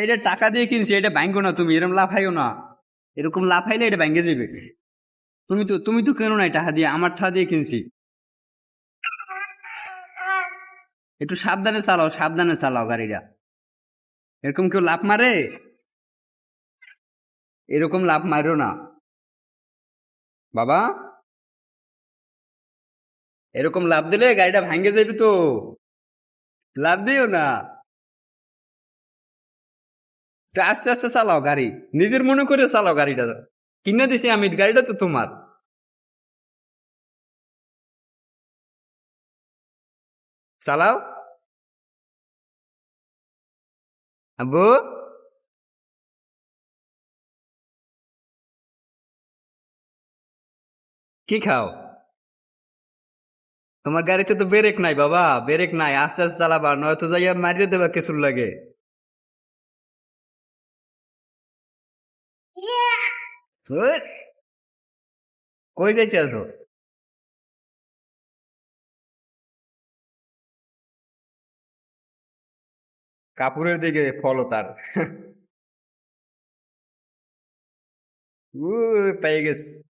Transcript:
এটা টাকা দিয়ে কিনছি, এটা ভাঙ্গো না, তুমি এরকম লাফাইও না। এরকম লাফাইলে এটা ভাঙ্গে যাবে। তুমি তো কেন নাই টাকা দিয়ে, আমার টাকা দিয়ে কিনছি। একটু সাবধানে চালাও, সাবধানে চালাও গাড়িটা। এরকম কেউ লাফ মারে? এরকম লাফ মারো না বাবা। এরকম লাফ দিলে গাড়িটা ভাঙ্গে যাবে তো। লাফ দিও না। একটু আস্তে আস্তে চালাও গাড়ি। নিজের মনে করে চালাও গাড়িটা। কিনে দিছি আমি, গাড়িটা তো তোমার। চালাও। আব্বু, কি খাও? তোমার গাড়িতে তো ব্রেক নাই বাবা, ব্রেক নাই। আস্তে আস্তে চালাবা, নয়তো যাইয়া মারিয়ে দেবা কিছুর লাগে। ওই, কই যাইতে আছো? কাপুরের দিকে ফলো তার। পেয়ে গেছে।